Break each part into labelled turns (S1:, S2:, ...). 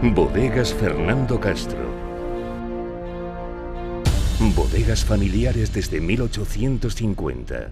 S1: Bodegas Fernando Castro. Bodegas familiares desde 1850.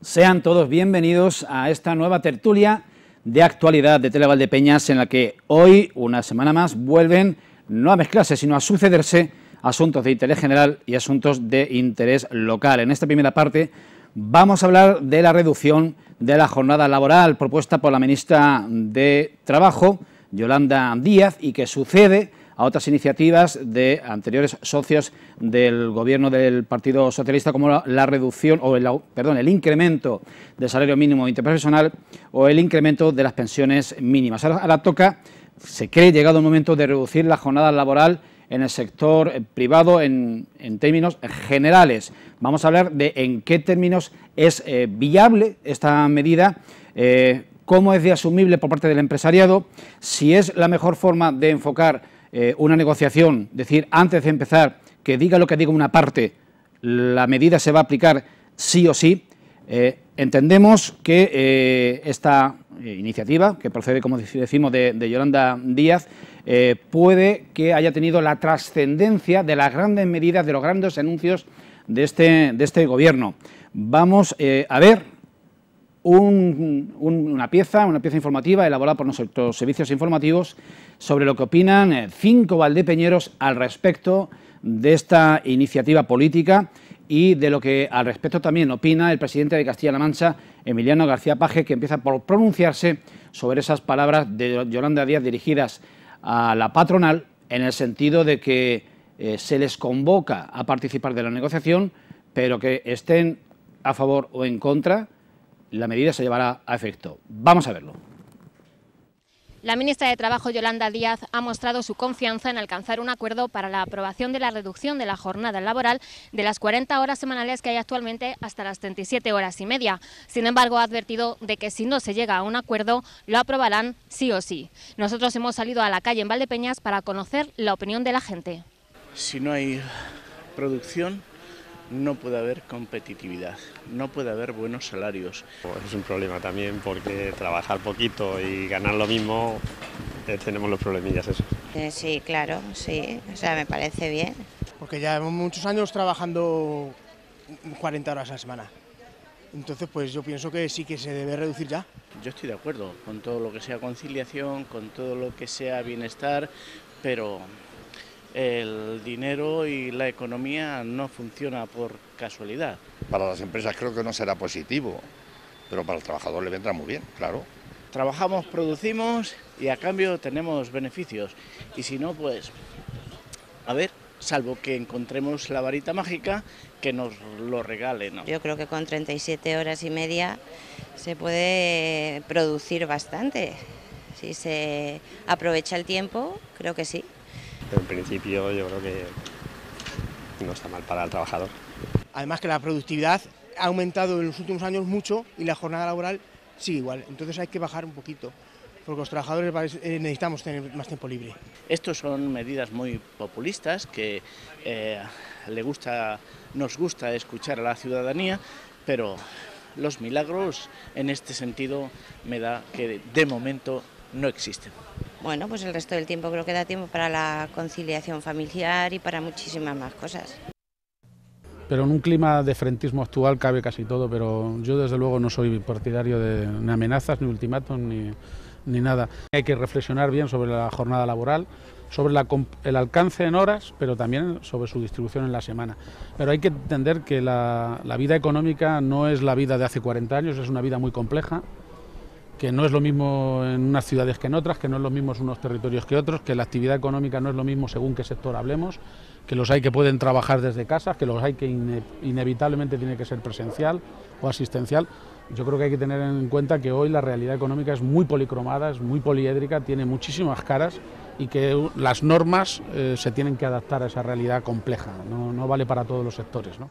S2: Sean todos bienvenidos a esta nueva tertulia de actualidad de Televaldepeñas, en la que hoy, una semana más, vuelven no a mezclarse, sino a sucederse asuntos de interés general y asuntos de interés local. En esta primera parte vamos a hablar de la reducción de la jornada laboral propuesta por la ministra de Trabajo, Yolanda Díaz, y que sucede a otras iniciativas de anteriores socios del gobierno del Partido Socialista, como la reducción o el incremento del salario mínimo interprofesional o el incremento de las pensiones mínimas. Ahora toca, se cree llegado el momento de reducir la jornada laboral en el sector privado en términos generales. Vamos a hablar de en qué términos es viable esta medida, cómo es de asumible por parte del empresariado, si es la mejor forma de enfocar una negociación, decir, antes de empezar, que diga lo que diga una parte, la medida se va a aplicar sí o sí. Entendemos que esta iniciativa, que procede, como decimos, de Yolanda Díaz, puede que haya tenido la trascendencia de las grandes medidas, de los grandes anuncios de este gobierno. Vamos a ver una pieza informativa elaborada por nuestros servicios informativos sobre lo que opinan 5 valdepeñeros al respecto de esta iniciativa política y de lo que al respecto también opina el presidente de Castilla-La Mancha, Emiliano García Paje, que empieza por pronunciarse sobre esas palabras de Yolanda Díaz dirigidas a la patronal, en el sentido de que se les convoca a participar de la negociación, pero que estén a favor o en contra, la medida se llevará a efecto. Vamos a verlo.
S3: La ministra de Trabajo, Yolanda Díaz, ha mostrado su confianza en alcanzar un acuerdo para la aprobación de la reducción de la jornada laboral de las 40 horas semanales que hay actualmente hasta las 37 horas y media. Sin embargo, ha advertido de que si no se llega a un acuerdo, lo aprobarán sí o sí. Nosotros hemos salido a la calle en Valdepeñas para conocer la opinión de la gente.
S4: Si no hay producción, no puede haber competitividad, no puede haber buenos salarios.
S5: Es un problema también porque trabajar poquito y ganar lo mismo, tenemos los problemillas esos.
S6: Sí, claro, sí, o sea, me parece bien.
S7: Porque ya llevamos muchos años trabajando 40 horas a la semana, entonces pues yo pienso que sí que se debe reducir ya.
S4: Yo estoy de acuerdo con todo lo que sea conciliación, con todo lo que sea bienestar, pero el dinero y la economía no funciona por casualidad.
S8: Para las empresas creo que no será positivo, pero para el trabajador le vendrá muy bien, claro.
S4: Trabajamos, producimos y a cambio tenemos beneficios. Y si no, pues, a ver, salvo que encontremos la varita mágica que nos lo regale, ¿no?
S6: Yo creo que con 37 horas y media se puede producir bastante. Si se aprovecha el tiempo, creo que sí.
S5: En principio yo creo que no está mal para el trabajador.
S7: Además que la productividad ha aumentado en los últimos años mucho y la jornada laboral sigue igual, entonces hay que bajar un poquito, porque los trabajadores necesitamos tener más tiempo libre.
S4: Estos son medidas muy populistas que nos gusta escuchar a la ciudadanía, pero los milagros en este sentido me da que de momento no existen.
S6: Bueno, pues el resto del tiempo creo que da tiempo para la conciliación familiar y para muchísimas más cosas.
S9: Pero en un clima de frentismo actual cabe casi todo, pero yo desde luego no soy partidario de ni amenazas, ni ultimátum, ni nada. Hay que reflexionar bien sobre la jornada laboral, sobre el alcance en horas, pero también sobre su distribución en la semana. Pero hay que entender que la vida económica no es la vida de hace 40 años, es una vida muy compleja, que no es lo mismo en unas ciudades que en otras, que no es lo mismo en unos territorios que otros, que la actividad económica no es lo mismo según qué sector hablemos, que los hay que pueden trabajar desde casa, que los hay que inevitablemente tiene que ser presencial o asistencial, Yo creo que hay que tener en cuenta que hoy la realidad económica es muy policromada, es muy poliédrica, tiene muchísimas caras y que las normas se tienen que adaptar a esa realidad compleja, no vale para todos los sectores, ¿no?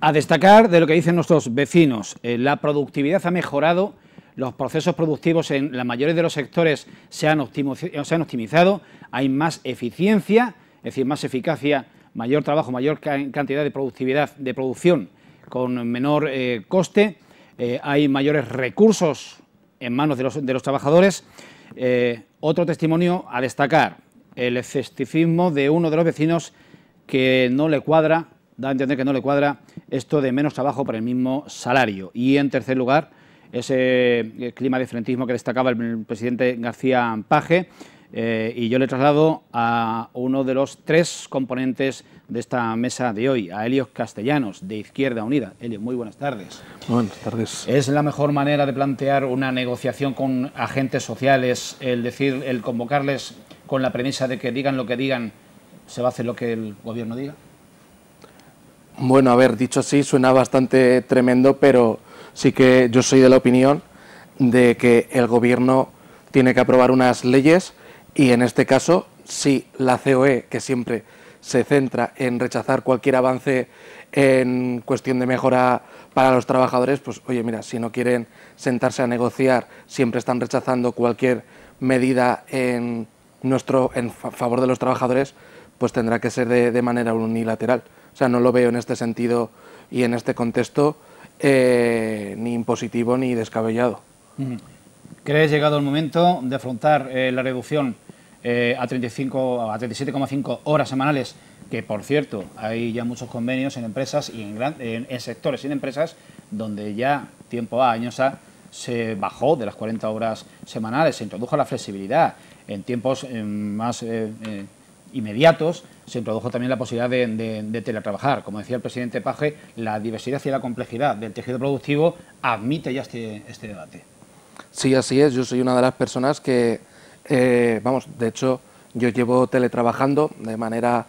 S2: A destacar de lo que dicen nuestros vecinos, la productividad ha mejorado, los procesos productivos en la mayoría de los sectores se han optimizado, hay más eficiencia, es decir, más eficacia, mayor trabajo, mayor cantidad de productividad, de producción con menor coste, hay mayores recursos en manos de los trabajadores. Otro testimonio a destacar, el escepticismo de uno de los vecinos que no le cuadra, da a entender que no le cuadra esto de menos trabajo por el mismo salario. Y en tercer lugar, ese clima de frentismo que destacaba el presidente García Paje, y yo le traslado a uno de los tres componentes de esta mesa de hoy, a Helios Castellanos, de Izquierda Unida. Helios, muy buenas tardes.
S10: Buenas tardes.
S2: ¿Es la mejor manera de plantear una negociación con agentes sociales el convocarles con la premisa de que digan lo que digan, se va a hacer lo que el gobierno diga?
S10: Bueno, a ver, dicho así suena bastante tremendo, pero sí que yo soy de la opinión de que el gobierno tiene que aprobar unas leyes y en este caso, si la COE, que siempre se centra en rechazar cualquier avance en cuestión de mejora para los trabajadores, pues oye, mira, si no quieren sentarse a negociar, siempre están rechazando cualquier medida en favor de los trabajadores, pues tendrá que ser de manera unilateral. O sea, no lo veo en este sentido y en este contexto ni impositivo ni descabellado.
S2: ¿Crees llegado el momento de afrontar la reducción a 37,5 horas semanales? Que, por cierto, hay ya muchos convenios en empresas y en sectores y en empresas donde ya años se bajó de las 40 horas semanales, se introdujo la flexibilidad. En tiempos más inmediatos se introdujo también la posibilidad de teletrabajar. Como decía el presidente Paje, la diversidad y la complejidad del tejido productivo admite ya este debate.
S10: Sí, así es. Yo soy una de las personas que, de hecho, yo llevo teletrabajando de manera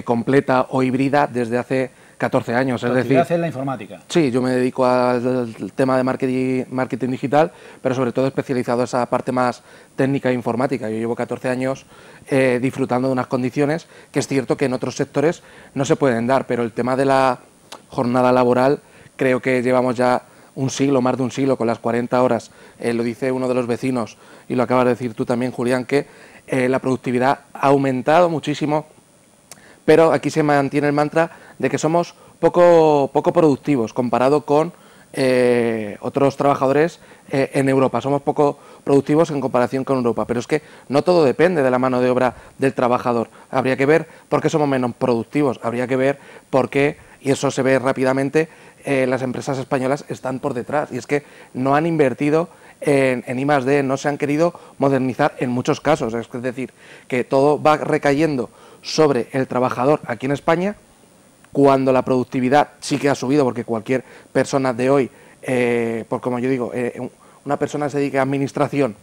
S10: completa o híbrida desde hace 14 años.
S2: ¿Tu actividad es la informática? Sí,
S10: yo me dedico al tema de marketing digital, pero sobre todo especializado en esa parte más técnica e informática. Yo llevo 14 años disfrutando de unas condiciones que es cierto que en otros sectores no se pueden dar, pero el tema de la jornada laboral creo que llevamos ya un siglo, más de un siglo, con las 40 horas. Lo dice uno de los vecinos y lo acabas de decir tú también, Julián, que la productividad ha aumentado muchísimo, pero aquí se mantiene el mantra de que somos poco productivos comparado con otros trabajadores en Europa. Somos poco productivos en comparación con Europa, pero es que no todo depende de la mano de obra del trabajador. Habría que ver por qué somos menos productivos, habría que ver por qué, y eso se ve rápidamente, las empresas españolas están por detrás, y es que no han invertido en I+D, no se han querido modernizar en muchos casos, es decir, que todo va recayendo sobre el trabajador aquí en España, cuando la productividad sí que ha subido, porque cualquier persona de hoy, por como yo digo, una persona se dedica a administración,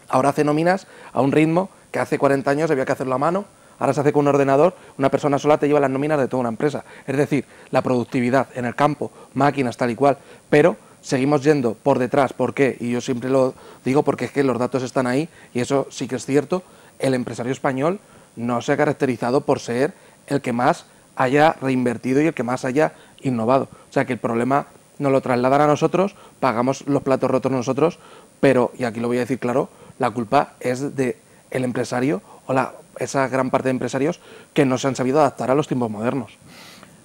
S10: ahora hace nóminas a un ritmo que hace 40 años había que hacerlo a mano, ahora se hace con un ordenador, una persona sola te lleva las nóminas de toda una empresa. Es decir, la productividad en el campo, máquinas tal y cual, pero seguimos yendo por detrás. ¿Por qué? Y yo siempre lo digo porque es que los datos están ahí y eso sí que es cierto. El empresario español no se ha caracterizado por ser el que más haya reinvertido y el que más haya innovado. O sea que el problema nos lo trasladan a nosotros, pagamos los platos rotos nosotros, pero, y aquí lo voy a decir claro, la culpa es del empresario o esa gran parte de empresarios que no se han sabido adaptar a los tiempos modernos.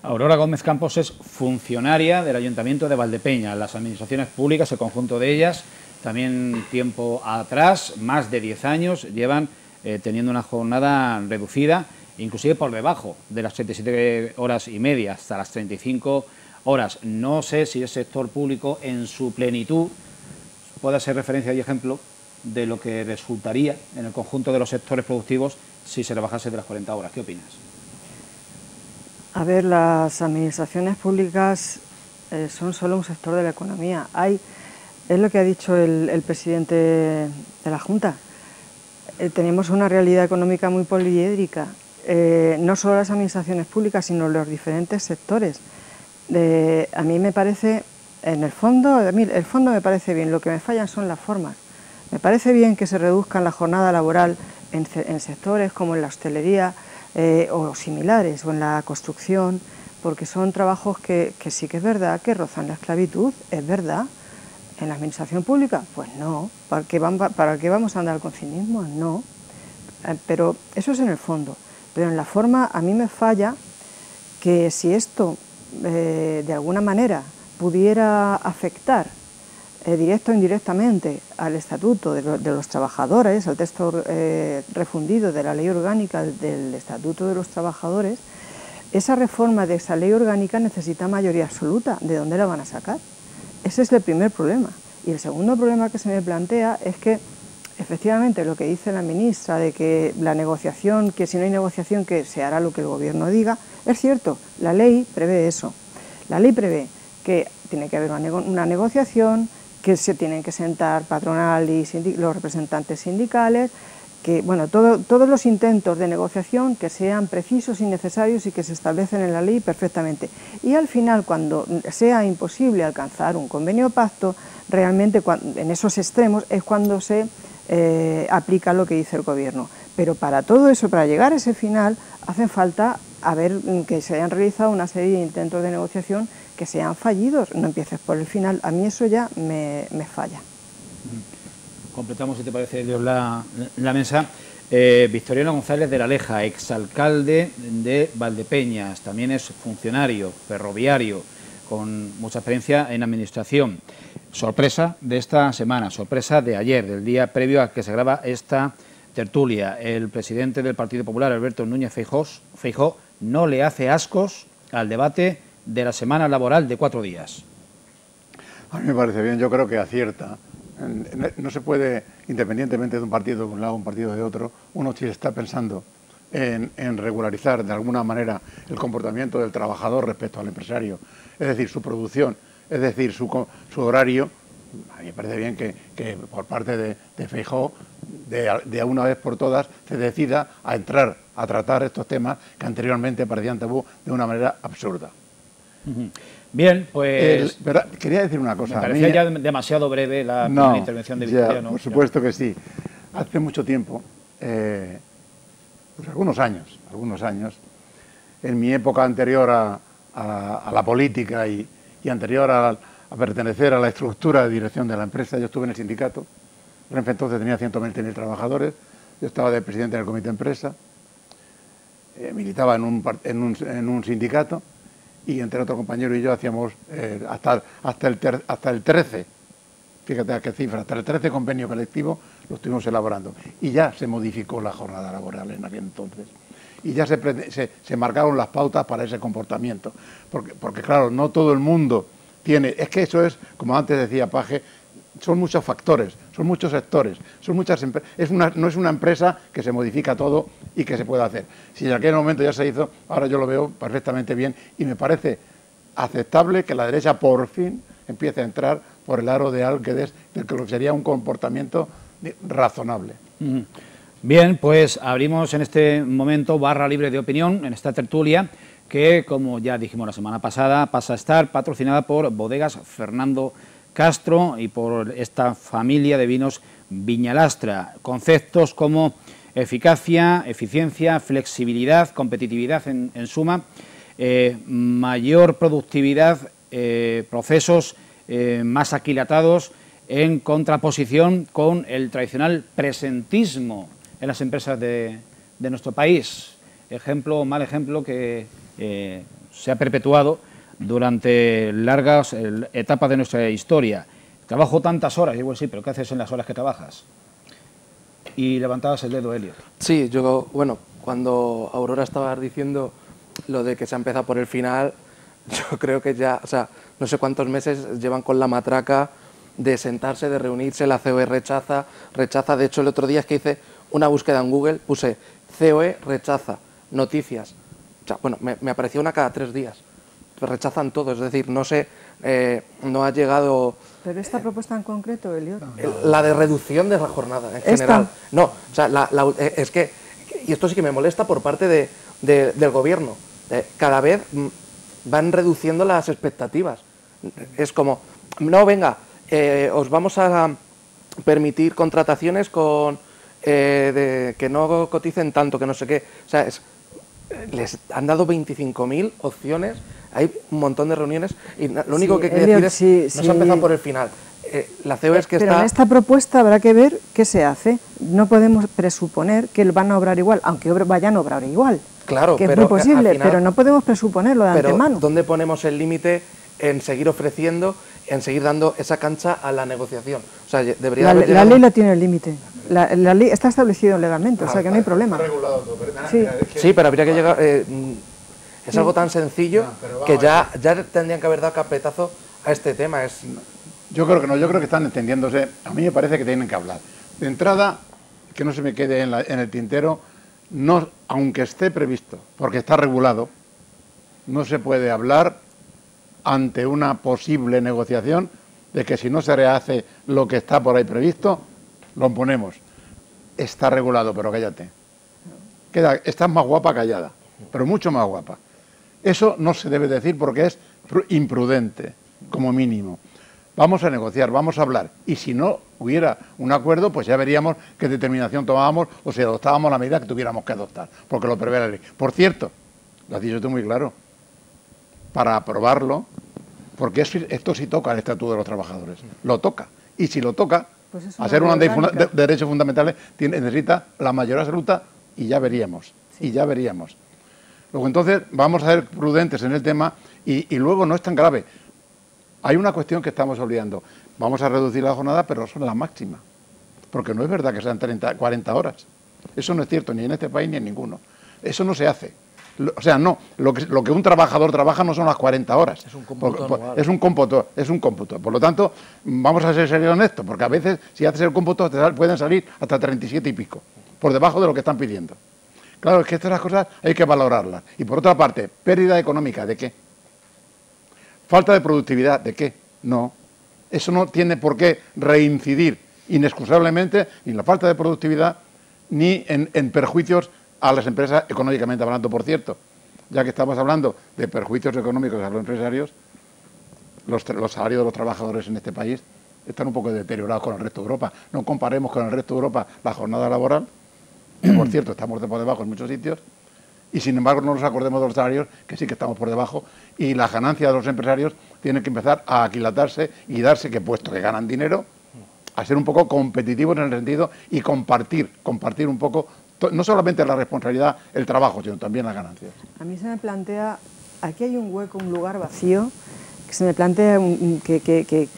S2: Aurora Gómez Campos es funcionaria del Ayuntamiento de Valdepeñas. Las administraciones públicas, el conjunto de ellas, también tiempo atrás, más de 10 años, llevan teniendo una jornada reducida, inclusive por debajo de las 37 horas y media, hasta las 35 horas. No sé si el sector público en su plenitud puede ser referencia y ejemplo de lo que resultaría en el conjunto de los sectores productivos si se rebajase de las 40 horas. ¿Qué opinas?
S11: A ver, las administraciones públicas son solo un sector de la economía. Es lo que ha dicho el presidente de la Junta. Tenemos una realidad económica muy poliédrica. No solo las administraciones públicas, sino los diferentes sectores. A mí me parece en el fondo, a mí el fondo me parece bien, lo que me fallan son las formas. Me parece bien que se reduzcan la jornada laboral en sectores como en la hostelería o similares, o en la construcción, porque son trabajos que sí que es verdad que rozan la esclavitud, es verdad. ¿En la administración pública? Pues no. ¿Para qué vamos a andar con cinismo? No. Pero eso es en el fondo. Pero en la forma a mí me falla que si esto de alguna manera pudiera afectar directa o indirectamente al Estatuto de los Trabajadores, al texto refundido de la Ley Orgánica del Estatuto de los Trabajadores, esa reforma de esa ley orgánica necesita mayoría absoluta. ¿De dónde la van a sacar? Ese es el primer problema. Y el segundo problema que se me plantea es que, efectivamente, lo que dice la ministra de que la negociación, que si no hay negociación, que se hará lo que el Gobierno diga, es cierto, la ley prevé eso. La ley prevé que tiene que haber una negociación, que se tienen que sentar patronal y los representantes sindicales, que, bueno, todos los intentos de negociación que sean precisos y necesarios y que se establecen en la ley perfectamente. Y al final, cuando sea imposible alcanzar un convenio o pacto, realmente en esos extremos es cuando se aplica lo que dice el Gobierno. Pero para todo eso, para llegar a ese final, hacen falta que se hayan realizado una serie de intentos de negociación que sean fallidos. No empieces por el final, a mí eso ya me falla.
S2: Completamos, si te parece, Dios, la mesa. Victoriano González de la Leja, exalcalde de Valdepeñas, también es funcionario ferroviario con mucha experiencia en administración. Sorpresa de esta semana, sorpresa de ayer, del día previo a que se graba esta tertulia. El presidente del Partido Popular, Alberto Núñez Feijóo, no le hace ascos al debate de la semana laboral de 4 días.
S12: A mí me parece bien, yo creo que acierta. No se puede, independientemente de un partido de un lado, un partido de otro, uno sí está pensando en regularizar de alguna manera el comportamiento del trabajador respecto al empresario, es decir, su producción, es decir, su horario. A mí me parece bien que por parte de Feijóo, de una vez por todas, se decida a entrar a tratar estos temas que anteriormente parecían tabú de una manera absurda.
S2: Bien, pues...
S12: Pero quería decir una cosa.
S2: Me parecía ya demasiado breve la primera intervención de Victoriano.
S12: Por supuesto que sí. Hace mucho tiempo, pues algunos años, en mi época anterior a la política y anterior a pertenecer a la estructura de dirección de la empresa, yo estuve en el sindicato. Renfe entonces tenía 120.000 trabajadores, yo estaba de presidente del comité de empresa, militaba en un sindicato, y entre otro compañero y yo hacíamos hasta el 13, fíjate a qué cifra, hasta el 13 convenio colectivo lo estuvimos elaborando. Y ya se modificó la jornada laboral en aquel entonces. Y ya se marcaron las pautas para ese comportamiento. Porque claro, no todo el mundo tiene... Es que eso es, como antes decía Paje, son muchos factores, son muchos sectores, son muchas no es una empresa que se modifica todo y que se pueda hacer. Si en aquel momento ya se hizo, ahora yo lo veo perfectamente bien y me parece aceptable que la derecha por fin empiece a entrar por el aro de Álquedes, del que sería un comportamiento razonable.
S2: Bien, pues abrimos en este momento barra libre de opinión en esta tertulia que, como ya dijimos la semana pasada, pasa a estar patrocinada por Bodegas Fernando Castro y por esta familia de vinos Viñalastra. Conceptos como eficacia, eficiencia, flexibilidad, competitividad en suma, mayor productividad, procesos más aquilatados en contraposición con el tradicional presentismo en las empresas de nuestro país. Ejemplo, mal ejemplo que se ha perpetuado durante largas etapas de nuestra historia. Trabajo tantas horas, y digo, sí, pero ¿qué haces en las horas que trabajas? Y levantabas el dedo, Elliot.
S10: Sí, bueno, cuando Aurora estaba diciendo lo de que se ha empezado por el final, yo creo que ya, o sea, no sé cuántos meses llevan con la matraca de sentarse, de reunirse, la COE rechaza, de hecho el otro día es que hice una búsqueda en Google, puse COE rechaza, noticias, o sea, bueno, me apareció una cada 3 días. Rechazan todo, es decir, no sé, no ha llegado...
S11: ¿Pero esta propuesta en concreto, Elliot?
S10: La de reducción de la jornada, en general. No, o sea, es que, y esto sí que me molesta por parte del Gobierno, cada vez van reduciendo las expectativas. Es como, no, venga, os vamos a permitir contrataciones con que no coticen tanto, que no sé qué. O sea, les han dado 25.000 opciones, hay un montón de reuniones y lo único que quería decir es, nos ha empezado por el final. La CEO es que
S11: pero en esta propuesta habrá que ver qué se hace. No podemos presuponer que van a obrar igual, aunque vayan a obrar igual.
S10: Claro,
S11: que
S10: pero
S11: es muy posible,
S10: final,
S11: pero no podemos presuponerlo de antemano.
S10: ¿Dónde ponemos el límite en seguir ofreciendo, en seguir dando esa cancha a la negociación? O sea, debería
S11: la ley la tiene el límite. La ley está establecido legalmente, o sea que no hay problema.
S10: Sí, pero habría que llegar... es algo tan sencillo que ya tendrían que haber dado carpetazo a este tema.
S12: Yo creo que no, yo creo que están entendiéndose. A mí me parece que tienen que hablar. De entrada, que no se me quede en el tintero, no, aunque esté previsto, porque está regulado, no se puede hablar ante una posible negociación de que si no se rehace lo que está por ahí previsto, lo ponemos. Está regulado, pero cállate. Estás más guapa callada, pero mucho más guapa. Eso no se debe decir porque es imprudente, como mínimo. Vamos a negociar, vamos a hablar. Y si no hubiera un acuerdo, pues ya veríamos qué determinación tomábamos o si adoptábamos la medida que tuviéramos que adoptar, porque lo prevé la ley. Por cierto, lo has dicho tú muy claro, para aprobarlo, porque esto sí toca el Estatuto de los Trabajadores, lo toca. Y si lo toca, pues hacer una ley de derechos fundamentales necesita la mayoría absoluta y ya veríamos, y ya veríamos. Luego entonces vamos a ser prudentes en el tema y luego no es tan grave. Hay una cuestión que estamos olvidando. Vamos a reducir la jornada, pero son las máximas. Porque no es verdad que sean 40 horas. Eso no es cierto, ni en este país ni en ninguno. Eso no se hace. O sea, no. Lo que un trabajador trabaja no son las 40 horas. Es un cómputo. Es un cómputo. Por lo tanto, vamos a ser serios en esto, porque a veces, si haces el cómputo, pueden salir hasta 37 y pico, por debajo de lo que están pidiendo. Claro, es que estas cosas hay que valorarlas. Y por otra parte, pérdida económica, ¿de qué? Falta de productividad, ¿de qué? No. Eso no tiene por qué reincidir inexcusablemente ni en la falta de productividad ni en perjuicios a las empresas económicamente hablando. Por cierto, ya que estamos hablando de perjuicios económicos a los empresarios, los salarios de los trabajadores en este país están un poco deteriorados con el resto de Europa. No comparemos con el resto de Europa la jornada laboral, que por cierto estamos por debajo en muchos sitios, y sin embargo no nos acordemos de los salarios, que sí que estamos por debajo, y las ganancias de los empresarios tienen que empezar a aquilatarse y darse que, puesto que ganan dinero, a ser un poco competitivos en el sentido y compartir un poco, no solamente la responsabilidad, el trabajo, sino también las ganancias.
S11: A mí se me plantea, aquí hay un hueco, un lugar vacío, que se me plantea, que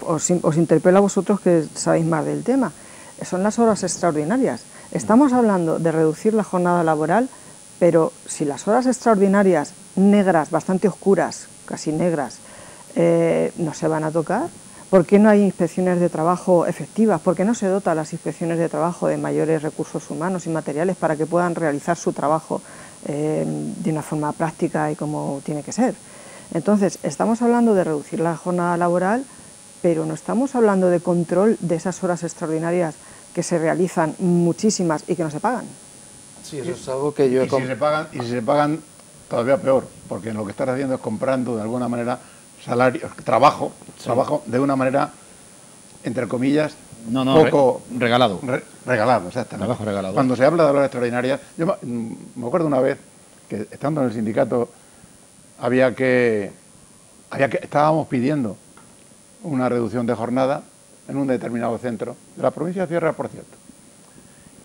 S11: os interpelo a vosotros que sabéis más del tema, son las horas extraordinarias. Estamos hablando de reducir la jornada laboral, pero si las horas extraordinarias negras, bastante oscuras, casi negras, no se van a tocar, ¿por qué no hay inspecciones de trabajo efectivas? ¿Por qué no se dota a las inspecciones de trabajo de mayores recursos humanos y materiales para que puedan realizar su trabajo de una forma práctica y como tiene que ser? Entonces, estamos hablando de reducir la jornada laboral, pero no estamos hablando de control de esas horas extraordinarias que se realizan muchísimas y que no se pagan.
S10: Sí, eso es algo que yo he...
S12: Y si se pagan, todavía peor, porque lo que están haciendo es comprando de alguna manera trabajo de una manera, entre comillas, poco...
S2: regalado.
S12: Regalado, exactamente.
S2: Trabajo regalado.
S12: Cuando se habla de horas extraordinarias, yo me acuerdo una vez que estando en el sindicato estábamos pidiendo una reducción de jornada en un determinado centro, de la provincia de Sierra, por cierto.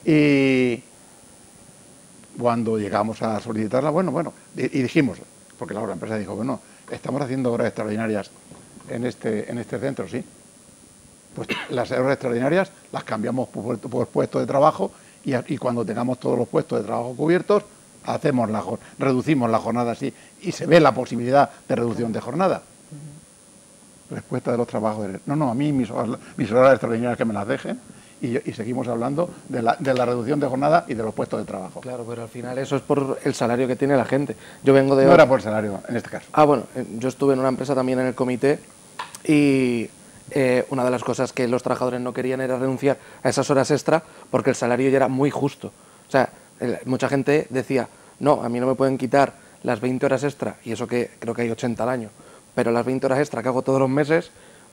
S12: Y cuando llegamos a solicitarla, y dijimos, porque la empresa dijo, bueno, estamos haciendo horas extraordinarias en este centro, sí. Pues las horas extraordinarias las cambiamos por puestos de trabajo y cuando tengamos todos los puestos de trabajo cubiertos, reducimos la jornada así y se ve la posibilidad de reducción de jornada. Respuesta de los trabajadores, no, a mí mis horas extraordinarias que me las dejen y seguimos hablando de la reducción de jornada y de los puestos de trabajo.
S10: Claro, pero al final eso es por el salario que tiene la gente. Yo vengo de...
S12: No era por el salario, en este caso.
S10: Bueno, yo estuve en una empresa también en el comité y una de las cosas que los trabajadores no querían era renunciar a esas horas extra porque el salario ya era muy justo. O sea, mucha gente decía, no, a mí no me pueden quitar las 20 horas extra, y eso que creo que hay 80 al año, pero las 20 horas extra que hago todos los meses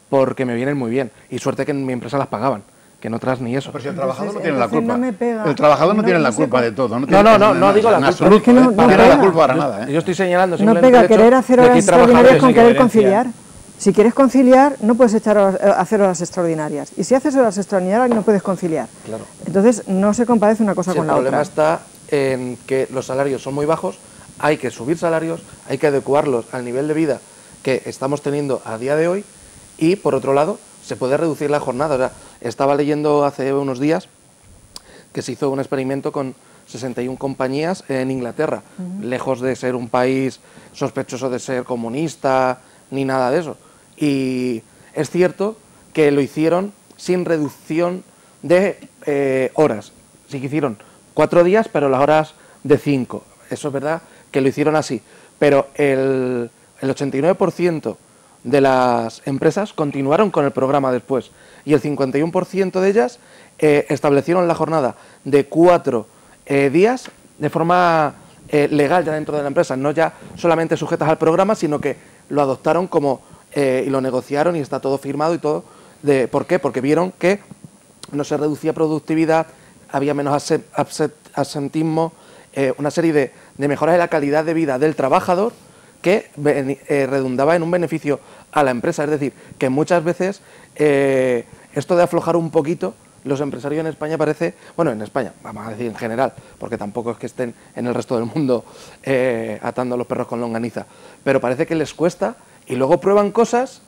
S10: porque me vienen muy bien. Y suerte que en mi empresa las pagaban, que en otras ni eso.
S12: Pero si el trabajador no tiene la culpa.
S11: No me pega.
S12: El trabajador no tiene la culpa de todo.
S10: No digo la culpa.
S12: No tiene la culpa para nada.
S10: Yo estoy señalando
S11: No
S10: simplemente
S11: pega
S10: el hecho
S11: querer hacer
S10: de que
S11: horas
S10: hay
S11: extraordinarias con querer
S2: violencia.
S11: conciliar. Si quieres conciliar, no puedes hacer horas extraordinarias. Y si haces horas extraordinarias, no puedes conciliar.
S10: Claro.
S11: Entonces, no se compadece una cosa
S10: Sí,
S11: con la
S10: el problema
S11: otra.
S10: está en que los salarios son muy bajos, hay que subir salarios, hay que adecuarlos al nivel de vida que estamos teniendo a día de hoy y, por otro lado, se puede reducir la jornada. O sea, estaba leyendo hace unos días que se hizo un experimento con 61 compañías en Inglaterra, lejos de ser un país sospechoso de ser comunista ni nada de eso. Y es cierto que lo hicieron sin reducción de horas. Sí que hicieron 4 días, pero las horas de 5. Eso es verdad que lo hicieron así. Pero el 89% de las empresas continuaron con el programa después. Y el 51% de ellas establecieron la jornada de 4 días de forma legal ya dentro de la empresa, no ya solamente sujetas al programa, sino que lo adoptaron como y lo negociaron y está todo firmado y todo. ¿Por qué? Porque vieron que no se reducía productividad, había menos absentismo, una serie de mejoras de la calidad de vida del trabajador que redundaba en un beneficio a la empresa. Es decir, que muchas veces esto de aflojar un poquito, los empresarios en España parece, bueno, en España, vamos a decir en general, porque tampoco es que estén en el resto del mundo atando a los perros con longaniza, pero parece que les cuesta y luego prueban cosas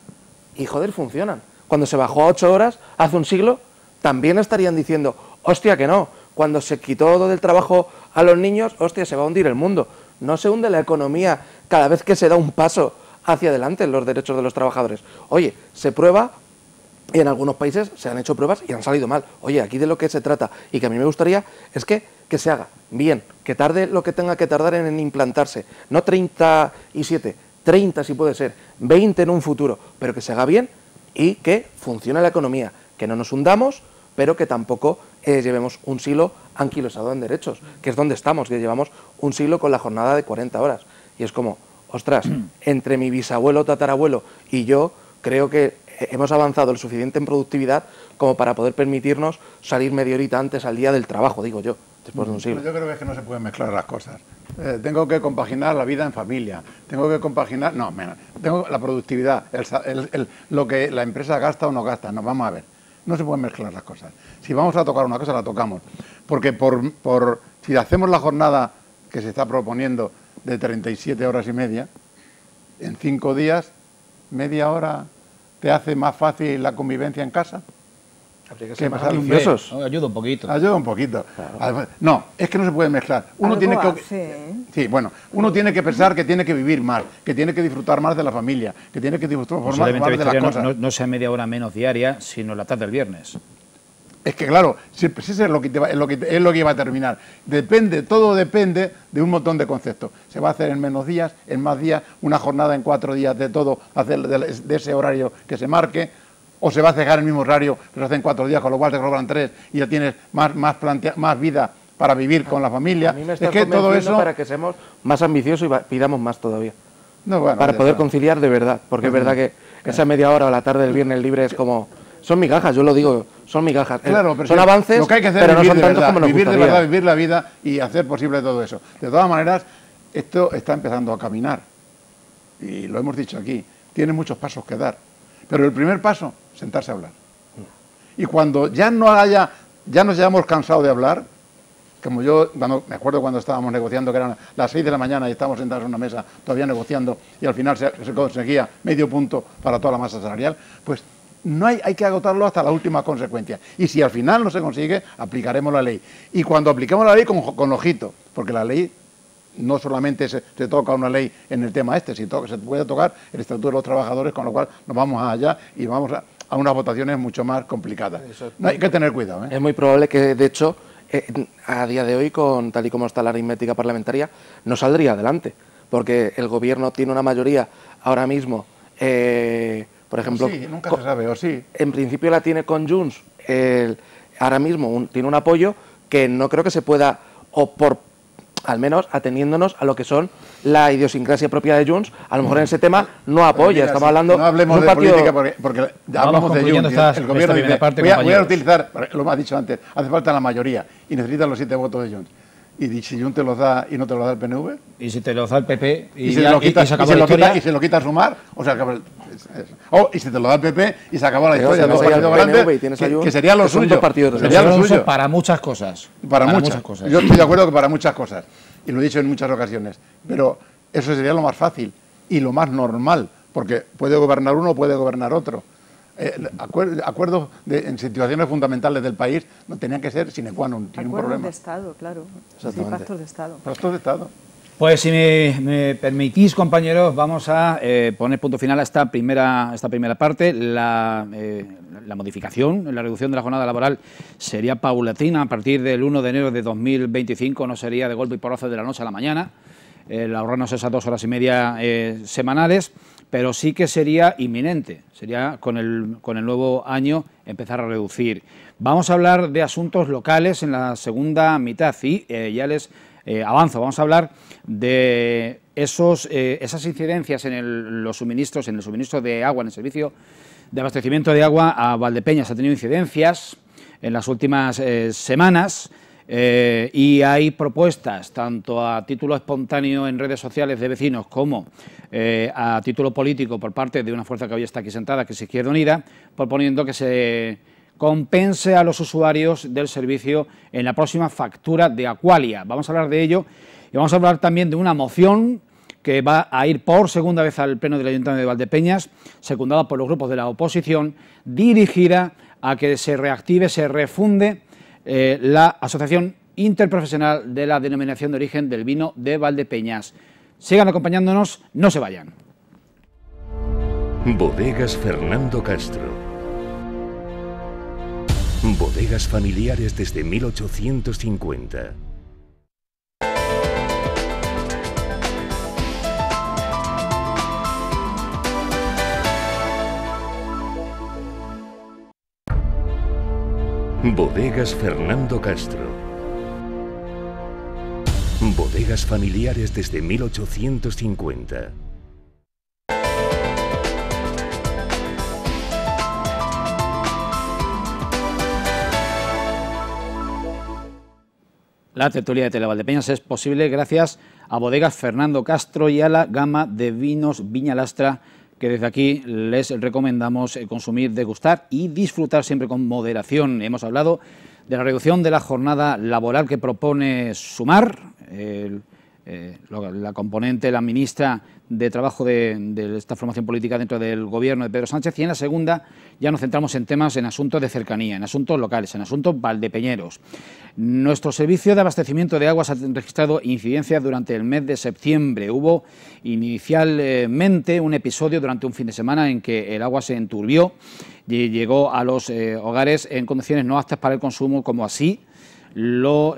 S10: y, joder, funcionan. Cuando se bajó a 8 horas, hace un siglo, también estarían diciendo, hostia, que no. Cuando se quitó del trabajo a los niños, hostia, se va a hundir el mundo. No se hunde la economía cada vez que se da un paso hacia adelante en los derechos de los trabajadores. Oye, se prueba y en algunos países se han hecho pruebas y han salido mal. Oye, aquí de lo que se trata y que a mí me gustaría es que se haga bien, que tarde lo que tenga que tardar en implantarse. No 37, 30 si puede ser, 20 en un futuro, pero que se haga bien y que funcione la economía, que no nos hundamos, pero que tampoco llevemos un siglo anquilosado en derechos, que es donde estamos, que llevamos un siglo con la jornada de 40 horas. Y es como, ostras, entre mi bisabuelo, tatarabuelo y yo, creo que hemos avanzado lo suficiente en productividad como para poder permitirnos salir media horita antes al día del trabajo, digo yo, después de un siglo.
S12: Yo creo que no se pueden mezclar las cosas. Tengo que compaginar la vida en familia, tengo que compaginar, tengo la productividad, lo que la empresa gasta o no gasta, no, vamos a ver, no se pueden mezclar las cosas. Si vamos a tocar una cosa, la tocamos, porque si hacemos la jornada que se está proponiendo de 37 horas y media, en 5 días, media hora te hace más fácil la convivencia en casa.
S10: Habría que ser más ambiciosos.
S2: Ayuda un poquito.
S12: Ayuda un poquito. Claro. No, es que no se puede mezclar. Uno tiene que sí, bueno, uno tiene que pensar que tiene que vivir más, que tiene que disfrutar más de la familia, que tiene que disfrutar más de las cosas.
S2: No sea media hora menos diaria, sino la tarde del viernes.
S12: Es que claro, eso es lo que va a terminar. Todo depende de un montón de conceptos. Se va a hacer en menos días, en más días, una jornada en 4 días de todo, hacer de ese horario que se marque, o se va a cejar el mismo horario, pero se hacen 4 días, con lo cual te cobran 3 y ya tienes más vida para vivir con la familia.
S10: A mí me estás convenciendo para que seamos más ambiciosos y pidamos más todavía.
S12: No, bueno,
S10: para poder conciliar de verdad, porque es verdad que esa media hora o la tarde del viernes libre es como... Son migajas, yo lo digo, son migajas.
S12: Claro, pero
S10: son avances,
S12: lo que hay que hacer
S10: pero
S12: es
S10: no son tantos como nos
S12: vivir
S10: gustaría.
S12: de verdad, vivir la vida y hacer posible todo eso. De todas maneras, esto está empezando a caminar. Y lo hemos dicho aquí, tiene muchos pasos que dar. Pero el primer paso, sentarse a hablar. Y cuando ya nos hayamos cansado de hablar, como yo, me acuerdo cuando estábamos negociando, que eran las 6 de la mañana y estábamos sentados en una mesa todavía negociando y al final se conseguía medio punto para toda la masa salarial, pues hay que agotarlo hasta la última consecuencia. Y si al final no se consigue, aplicaremos la ley. Y cuando apliquemos la ley, con ojito, porque la ley no solamente se toca una ley en el tema se puede tocar el Estatuto de los Trabajadores, con lo cual nos vamos allá y vamos a unas votaciones mucho más complicadas. Hay que tener cuidado.
S10: Es muy probable que, de hecho, a día de hoy, tal y como está la aritmética parlamentaria, no saldría adelante, porque el Gobierno tiene una mayoría ahora mismo... por ejemplo,
S12: sí, nunca se sabe, o sí.
S10: En principio la tiene con Junts, ahora mismo tiene un apoyo que no creo que se pueda, al menos ateniéndonos a lo que son la idiosincrasia propia de Junts, a lo mejor en ese tema no apoya. Estamos hablando
S12: no hablemos
S10: de un
S12: de
S10: partido...
S12: política porque hablamos de Junts. El gobierno dice, voy a utilizar, lo has dicho antes, hace falta la mayoría y necesitas los 7 votos de Junts. Y si Junts te los da y no te los da el PNV...
S2: Y si te los da el PP
S12: y se lo quita Sumar, o sea, y si te lo da el PP y se acabó la historia. Dos partidos grandes, que sería lo suyo.
S2: Sería lo suyo para muchas cosas.
S12: Para muchas cosas. Yo estoy de acuerdo que para muchas cosas. Y lo he dicho en muchas ocasiones. Pero eso sería lo más fácil y lo más normal, porque puede gobernar uno o puede gobernar otro. Acuerdos en situaciones fundamentales del país no tenían que ser sine qua non, sin un problema.
S11: Acuerdos de Estado, claro. Sí, pactos de Estado.
S12: Pactos de Estado.
S2: Pues si me permitís, compañeros, vamos a poner punto final a esta primera parte. La modificación, la reducción de la jornada laboral sería paulatina a partir del 1 de enero de 2025, no sería de golpe y porrazo de la noche a la mañana, ahorrarnos esas 2 horas y media semanales, pero sí que sería inminente, sería con el nuevo año empezar a reducir. Vamos a hablar de asuntos locales en la segunda mitad y ya les avanzo, vamos a hablar de esas incidencias en los suministros, en el suministro de agua, en el servicio de abastecimiento de agua a Valdepeñas. Ha tenido incidencias en las últimas semanas y hay propuestas, tanto a título espontáneo en redes sociales de vecinos como a título político por parte de una fuerza que hoy está aquí sentada, que es Izquierda Unida, proponiendo que se compense a los usuarios del servicio en la próxima factura de Aqualia. Vamos a hablar de ello y vamos a hablar también de una moción que va a ir por segunda vez al Pleno del Ayuntamiento de Valdepeñas, secundada por los grupos de la oposición, dirigida a que se reactive, se refunde la Asociación Interprofesional de la Denominación de Origen del Vino de Valdepeñas. Sigan acompañándonos, no se vayan.
S1: Bodegas Fernando Castro. Bodegas familiares desde 1850. Bodegas Fernando Castro. Bodegas familiares desde 1850.
S2: La tertulia de Televaldepeñas es posible gracias a Bodegas Fernando Castro y a la gama de vinos Viña Lastra, que desde aquí les recomendamos consumir, degustar y disfrutar siempre con moderación. Hemos hablado de la reducción de la jornada laboral que propone Sumar, la componente, la ministra de Trabajo de esta formación política dentro del gobierno de Pedro Sánchez, y en la segunda ya nos centramos en temas, en asuntos de cercanía, en asuntos locales, en asuntos valdepeñeros. Nuestro servicio de abastecimiento de aguas ha registrado incidencias durante el mes de septiembre. Hubo inicialmente un episodio durante un fin de semana en que el agua se enturbió y llegó a los hogares en condiciones no aptas para el consumo, como así lo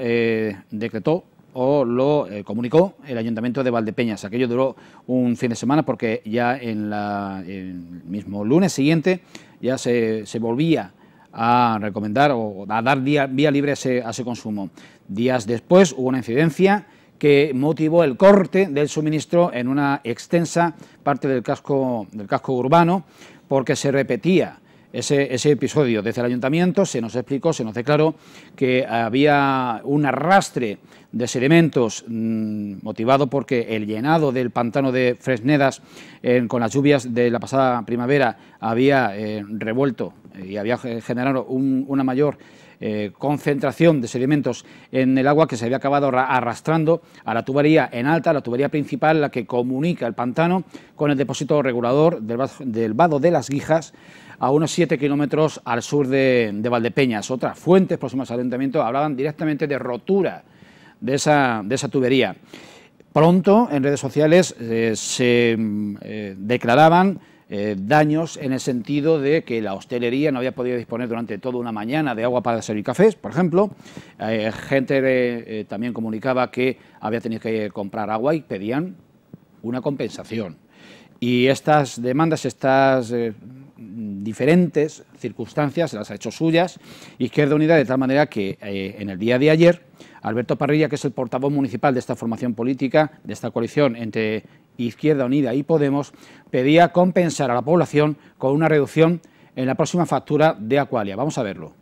S2: decretó o lo comunicó el Ayuntamiento de Valdepeñas. Aquello duró un fin de semana porque ya el mismo lunes siguiente ya se volvía a recomendar o a dar vía libre a ese consumo. Días después hubo una incidencia que motivó el corte del suministro en una extensa parte del casco urbano, porque se repetía ese episodio. Desde el Ayuntamiento se nos explicó, se nos declaró que había un arrastre de sedimentos motivado porque el llenado del pantano de Fresnedas con las lluvias de la pasada primavera había revuelto y había generado una mayor concentración de sedimentos en el agua, que se había acabado arrastrando a la tubería en alta, la tubería principal, la que comunica el pantano con el depósito regulador del vado de las Guijas, a unos 7 kilómetros al sur de Valdepeñas. Otras fuentes próximas al Ayuntamiento hablaban directamente de rotura de esa tubería. Pronto en redes sociales se declaraban daños en el sentido de que la hostelería no había podido disponer durante toda una mañana de agua para servir cafés, por ejemplo. Gente también comunicaba que había tenido que comprar agua y pedían una compensación. Y estas demandas, estas diferentes circunstancias, las ha hecho suyas Izquierda Unida, de tal manera que en el día de ayer Alberto Parrilla, que es el portavoz municipal de esta formación política, de esta coalición entre Izquierda Unida y Podemos, pedía compensar a la población con una reducción en la próxima factura de Aqualia. Vamos a verlo.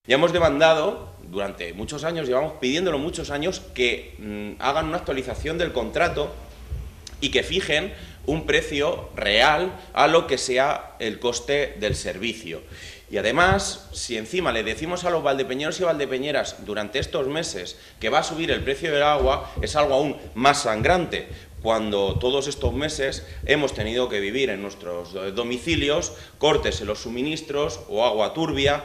S13: Ya hemos demandado durante muchos años, llevamos pidiéndolo muchos años, que hagan una actualización del contrato y que fijen un precio real a lo que sea el coste del servicio. Y además, si encima le decimos a los valdepeñeros y valdepeñeras durante estos meses que va a subir el precio del agua, es algo aún más sangrante, cuando todos estos meses hemos tenido que vivir en nuestros domicilios cortes en los suministros o agua turbia,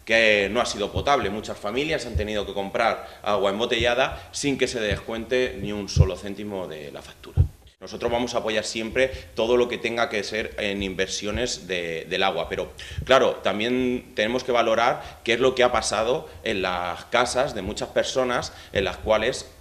S13: que no ha sido potable. Muchas familias han tenido que comprar agua embotellada sin que se descuente ni un solo céntimo de la factura. Nosotros vamos a apoyar siempre todo lo que tenga que ser en inversiones del agua, pero claro, también tenemos que valorar qué es lo que ha pasado en las casas de muchas personas en las cuales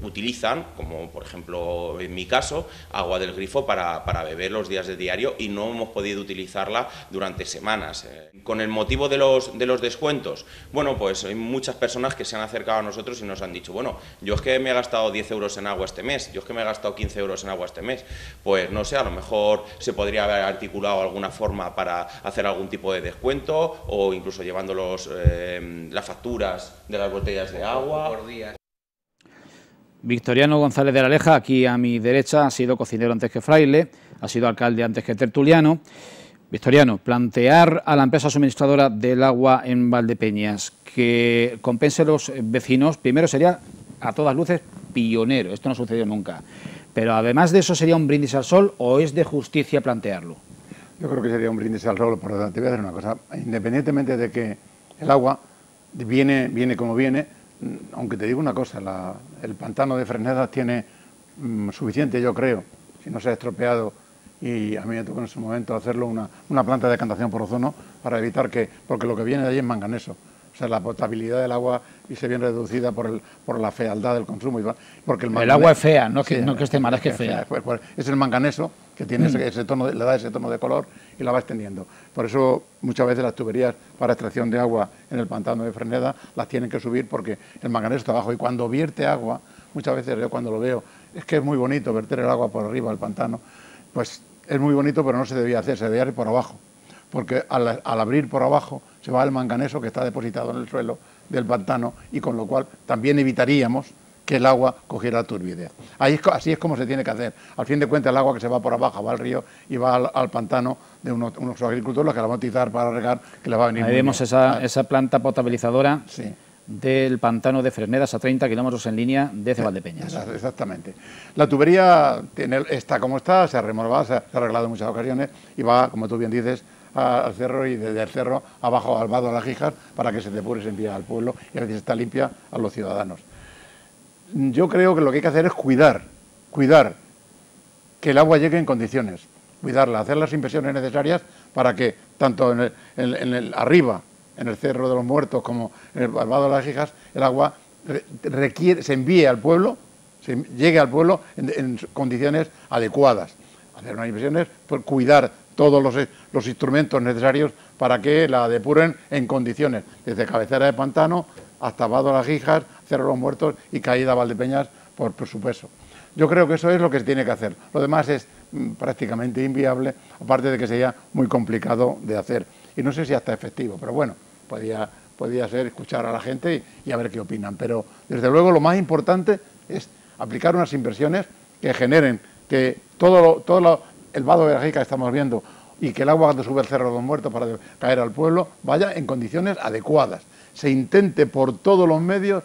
S13: utilizan, como por ejemplo en mi caso, agua del grifo para beber los días de diario y no hemos podido utilizarla durante semanas. Con el motivo de los descuentos, bueno, pues hay muchas personas que se han acercado a nosotros y nos han dicho, bueno, yo es que me he gastado 10 euros en agua este mes, yo es que me he gastado 15 euros en agua este mes. Pues no sé, a lo mejor se podría haber articulado alguna forma para hacer algún tipo de descuento o incluso llevándolos las facturas de las botellas de agua. Por día.
S2: Victoriano González de la Leja, aquí a mi derecha, ha sido cocinero antes que fraile, ha sido alcalde antes que tertuliano. Victoriano, plantear a la empresa suministradora del agua en Valdepeñas que compense a los vecinos, primero sería a todas luces pionero, esto no ha sucedido nunca. Pero además de eso, ¿sería un brindis al sol o es de justicia plantearlo?
S12: Yo creo que sería un brindis al sol, pero te voy a decir una cosa, independientemente de que el agua viene como viene, aunque te digo una cosa, el pantano de Fresnedas tiene suficiente, yo creo, si no se ha estropeado, y a mí me tocó en su momento hacerlo una planta de decantación por ozono para evitar que, porque lo que viene de allí es manganeso. O sea, la potabilidad del agua y se viene reducida por la fealdad del consumo. Porque el
S2: agua es fea, no que esté mala, es que es fea.
S12: Es el manganeso que tiene ese tono, le da ese tono de color y la va extendiendo. Por eso muchas veces las tuberías para extracción de agua en el pantano de Fresneda las tienen que subir porque el manganeso está abajo. Y cuando vierte agua, muchas veces yo cuando lo veo, es que es muy bonito verter el agua por arriba del pantano, pues es muy bonito, pero no se debía hacer, se debía ir por abajo. Porque al abrir por abajo se va el manganeso que está depositado en el suelo del pantano y con lo cual también evitaríamos que el agua cogiera turbidez. Así es como se tiene que hacer. Al fin de cuentas el agua que se va por abajo va al río y va al pantano de unos agricultores que la van a utilizar para regar, que le va a venir.
S2: Ahí vemos esa planta potabilizadora. Sí. Del pantano de Fresnedas a 30 kilómetros en línea desde Valdepeñas.
S12: Exactamente. La tubería está como está, se ha remodelado, se ha arreglado en muchas ocasiones y va, como tú bien dices, al cerro y desde el cerro abajo al vado de las Gijas para que se depure y se envíe al pueblo y a veces está limpia a los ciudadanos. Yo creo que lo que hay que hacer es cuidar que el agua llegue en condiciones, cuidarla, hacer las inversiones necesarias para que tanto arriba, en el Cerro de los Muertos como en el vado de las Gijas, el agua se envíe al pueblo, llegue al pueblo en condiciones adecuadas. Hacer unas inversiones por cuidar todos los instrumentos necesarios para que la depuren en condiciones, desde cabecera de pantano hasta vado de las Gijas, Cerro de los Muertos y caída a Valdepeñas por su peso. Yo creo que eso es lo que se tiene que hacer. Lo demás es prácticamente inviable, aparte de que sería muy complicado de hacer. Y no sé si hasta efectivo, pero bueno, podía ser escuchar a la gente y a ver qué opinan. Pero desde luego lo más importante es aplicar unas inversiones que generen que el vado de la Gijas que estamos viendo y que el agua cuando sube el Cerro de los Muertos para caer al pueblo vaya en condiciones adecuadas. Se intente por todos los medios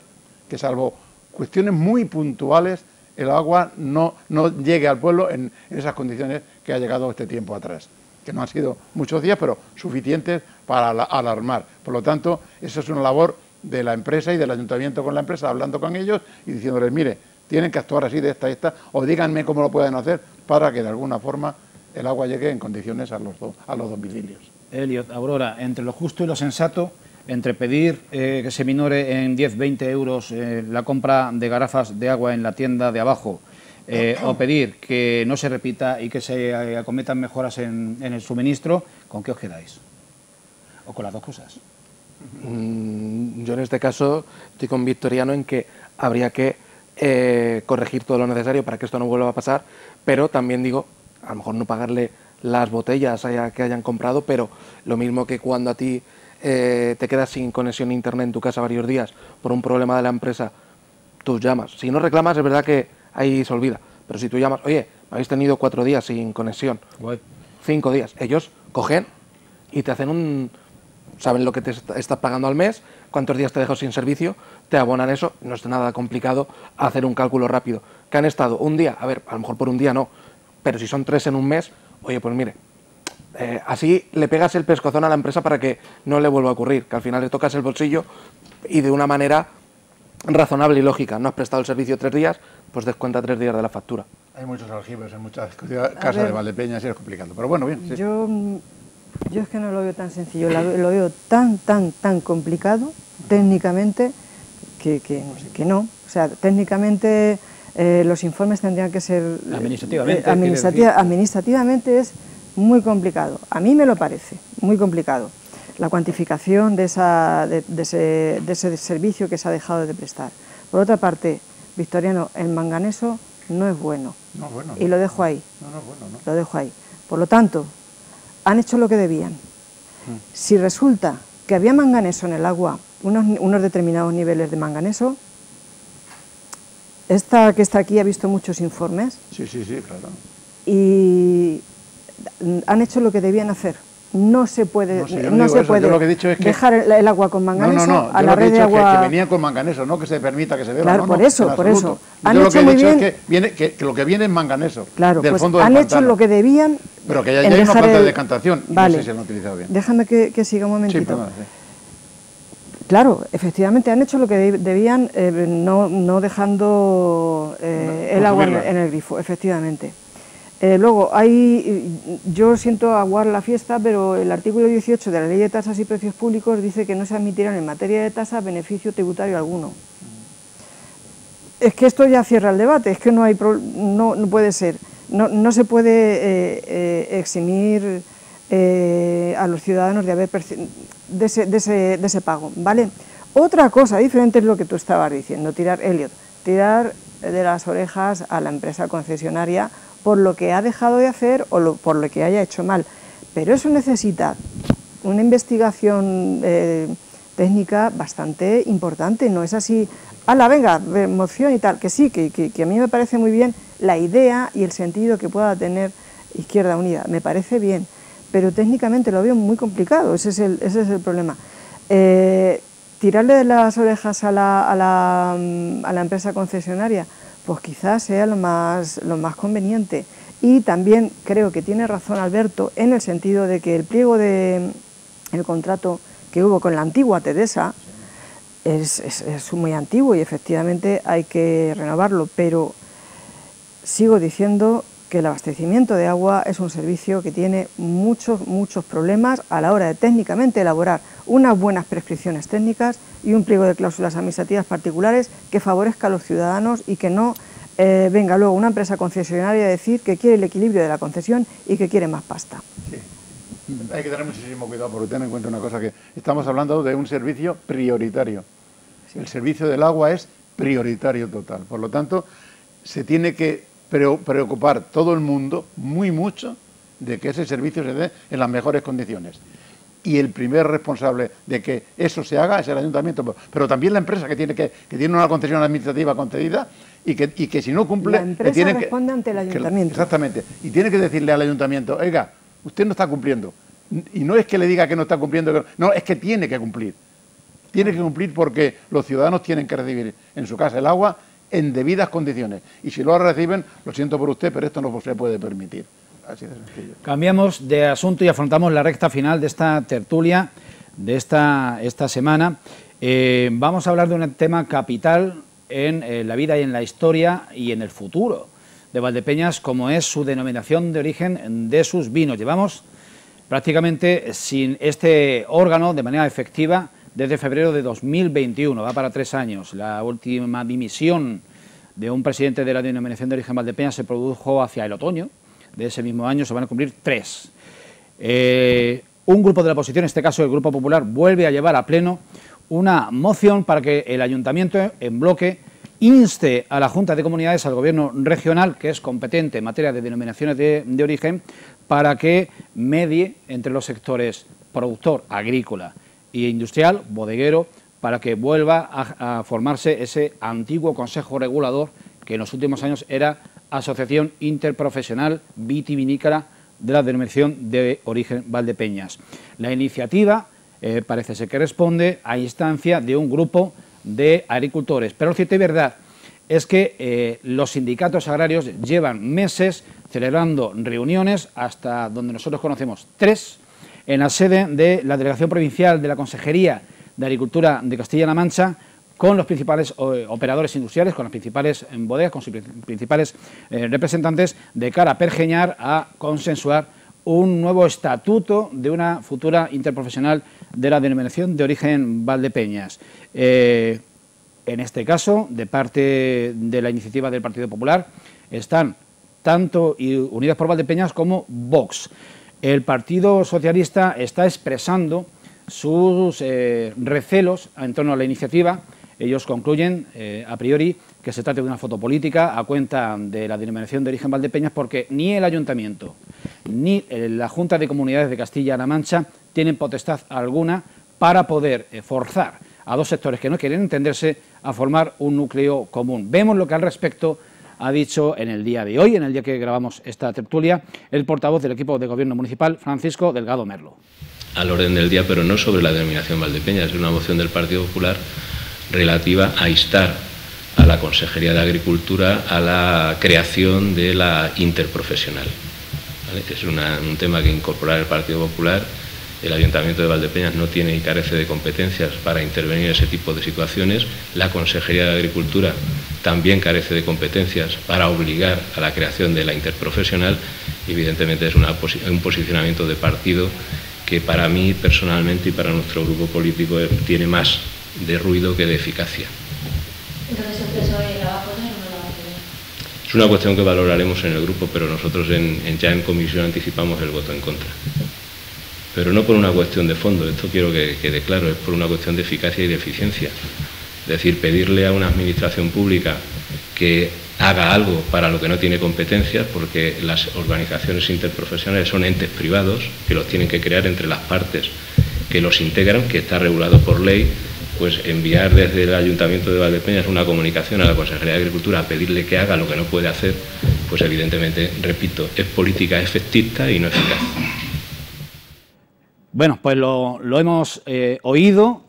S12: que, salvo cuestiones muy puntuales, el agua no llegue al pueblo en esas condiciones que ha llegado este tiempo atrás, que no han sido muchos días, pero suficientes para alarmar. Por lo tanto, eso es una labor de la empresa y del ayuntamiento con la empresa, hablando con ellos y diciéndoles, mire, tienen que actuar así de esta, o díganme cómo lo pueden hacer para que de alguna forma el agua llegue en condiciones a los domicilios.
S2: Eliot, Aurora, entre lo justo y lo sensato, entre pedir que se minore en 10-20 euros la compra de garrafas de agua en la tienda de abajo, o pedir que no se repita y que se acometan mejoras en el suministro, ¿Con qué os quedáis? ¿O con las dos cosas?
S10: Yo en este caso estoy con Victoriano en que habría que corregir todo lo necesario para que esto no vuelva a pasar, pero también digo, a lo mejor no pagarle las botellas que hayan comprado, pero lo mismo que cuando a ti te quedas sin conexión a internet en tu casa varios días por un problema de la empresa, tú llamas. Si no reclamas, es verdad que ahí se olvida, pero si tú llamas, oye, habéis tenido 4 días sin conexión, 5 días, ellos cogen y te hacen saben lo que te estás pagando al mes, cuántos días te dejo sin servicio, te abonan eso, no es nada complicado hacer un cálculo rápido. ¿Que han estado un día? A ver, a lo mejor por un día no, pero si son 3 en un mes, oye, pues mire, así le pegas el pescozón a la empresa para que no le vuelva a ocurrir, que al final le tocas el bolsillo y de una manera razonable y lógica. No has prestado el servicio 3 días, pues descuenta 3 días de la factura.
S12: Hay muchos aljibes en muchas casas de Valdepeñas y es complicado, pero bueno, bien. Sí.
S11: Yo es que no lo veo tan sencillo, lo veo tan complicado técnicamente que no. O sea, técnicamente los informes tendrían que ser... Administrativamente es muy complicado. A mí me lo parece muy complicado. La cuantificación de ese servicio que se ha dejado de prestar. Por otra parte, Victoriano, el manganeso no es bueno.
S12: No, bueno.
S11: Y lo dejo ahí.
S12: No, bueno, no.
S11: Lo dejo ahí. Por lo tanto, han hecho lo que debían. Si resulta que había manganeso en el agua, unos determinados niveles de manganeso, esta que está aquí ha visto muchos informes.
S12: Sí, claro.
S11: Y han hecho lo que debían hacer. No se puede, dejar el agua con manganeso a la red de agua.
S12: Que venían con manganeso, no que se permita que se beba.
S11: Claro, por eso.
S12: Han hecho muy bien. Que lo que viene es manganeso.
S11: Claro,
S12: del
S11: pues
S12: fondo
S11: han
S12: del
S11: hecho
S12: pantano.
S11: lo que debían.
S12: Pero que ya hay una planta de decantación.
S11: Vale.
S12: No sé si lo han utilizado bien.
S11: Déjame que siga un momentito.
S12: Sí, perdón, sí.
S11: Claro, efectivamente han hecho lo que debían, no dejando el agua en el grifo, efectivamente. Luego, yo siento aguar la fiesta, pero el artículo 18 de la Ley de Tasas y Precios Públicos dice que no se admitirán en materia de tasas beneficio tributario alguno. Es que esto ya cierra el debate, es que no puede ser, no se puede eximir a los ciudadanos de haber de ese pago, ¿vale? Otra cosa diferente es lo que tú estabas diciendo, tirar de las orejas a la empresa concesionaria por lo que ha dejado de hacer o por lo que haya hecho mal. Pero eso necesita una investigación técnica bastante importante, no es así, ¡hala, venga, moción y tal! Que sí, que a mí me parece muy bien la idea y el sentido que pueda tener Izquierda Unida, me parece bien, pero técnicamente lo veo muy complicado, ese es el problema. Tirarle de las orejas a la empresa concesionaria, pues quizás sea lo más conveniente. Y también creo que tiene razón Alberto en el sentido de que el pliego del contrato que hubo con la antigua TEDESA es muy antiguo y efectivamente hay que renovarlo, pero sigo diciendo que el abastecimiento de agua es un servicio que tiene muchos problemas a la hora de técnicamente elaborar unas buenas prescripciones técnicas y un pliego de cláusulas administrativas particulares que favorezca a los ciudadanos y que no venga luego una empresa concesionaria a decir que quiere el equilibrio de la concesión y que quiere más pasta.
S12: Sí. Hay que tener muchísimo cuidado porque ten en cuenta una cosa, que estamos hablando de un servicio prioritario. Sí. El servicio del agua es prioritario total, por lo tanto se tiene que preocupar todo el mundo mucho de que ese servicio se dé en las mejores condiciones. Y el primer responsable de que eso se haga es el ayuntamiento, pero también la empresa que tiene una concesión administrativa concedida y que si no cumple...
S11: La empresa responde ante el ayuntamiento.
S12: Exactamente, y tiene que decirle al ayuntamiento, oiga, usted no está cumpliendo. Y no es que le diga que no está cumpliendo, no, es que tiene que cumplir. Tiene que cumplir porque los ciudadanos tienen que recibir en su casa el agua en debidas condiciones. Y si lo reciben, lo siento por usted, pero esto no se puede permitir. Así de sencillo.
S2: Cambiamos de asunto y afrontamos la recta final de esta tertulia de esta semana. Vamos a hablar de un tema capital en la vida y en la historia y en el futuro de Valdepeñas, como es su denominación de origen de sus vinos. Llevamos prácticamente sin este órgano de manera efectiva desde febrero de 2021, va para 3 años. La última dimisión de un presidente de la denominación de origen Valdepeñas se produjo hacia el otoño de ese mismo año, se van a cumplir 3. un grupo de la oposición, en este caso el Grupo Popular, vuelve a llevar a pleno una moción para que el Ayuntamiento en bloque inste a la Junta de Comunidades, al Gobierno regional, que es competente en materia de denominaciones de origen, para que medie entre los sectores productor, agrícola e industrial, bodeguero, para que vuelva a formarse ese antiguo Consejo Regulador que en los últimos años era Asociación Interprofesional Vitivinícola de la Denominación de Origen Valdepeñas. La iniciativa parece ser que responde a instancia de un grupo de agricultores, pero lo cierto y verdad es que los sindicatos agrarios llevan meses celebrando reuniones, hasta donde nosotros conocemos 3, en la sede de la Delegación Provincial de la Consejería de Agricultura de Castilla-La Mancha, con los principales operadores industriales, con las principales bodegas, con sus principales representantes, de cara a pergeñar, a consensuar un nuevo estatuto de una futura interprofesional de la denominación de origen Valdepeñas. En este caso, de parte de la iniciativa del Partido Popular, están tanto Unidas por Valdepeñas como Vox. El Partido Socialista está expresando sus recelos en torno a la iniciativa. Ellos concluyen, a priori, que se trata de una foto política a cuenta de la denominación de origen Valdepeñas, porque ni el Ayuntamiento ni la Junta de Comunidades de Castilla-La Mancha tienen potestad alguna para poder forzar a dos sectores que no quieren entenderse a formar un núcleo común. Vemos lo que al respecto ha dicho en el día de hoy, en el día que grabamos esta tertulia, el portavoz del equipo de gobierno municipal, Francisco Delgado Merlo.
S14: Al orden del día, pero no sobre la denominación Valdepeñas, es una moción del Partido Popular relativa a instar a la Consejería de Agricultura a la creación de la interprofesional. ¿Vale? Es un tema que incorporar el Partido Popular. El Ayuntamiento de Valdepeñas no tiene y carece de competencias para intervenir en ese tipo de situaciones. La Consejería de Agricultura también carece de competencias para obligar a la creación de la interprofesional. Evidentemente es un posicionamiento de partido que para mí personalmente y para nuestro grupo político tiene más de ruido que de eficacia.
S3: Entonces el PSOE la va a poner o no la va a poner.
S14: Es una cuestión que valoraremos en el grupo, pero nosotros ya en comisión anticipamos el voto en contra. Pero no por una cuestión de fondo, esto quiero que quede claro, es por una cuestión de eficacia y de eficiencia. Es decir, pedirle a una administración pública que haga algo para lo que no tiene competencias, porque las organizaciones interprofesionales son entes privados que los tienen que crear entre las partes que los integran, que está regulado por ley. Pues enviar desde el Ayuntamiento de Valdepeñas una comunicación a la Consejería de Agricultura a pedirle que haga lo que no puede hacer, pues evidentemente, repito, es política efectista y no eficaz.
S2: Bueno, pues lo hemos oído.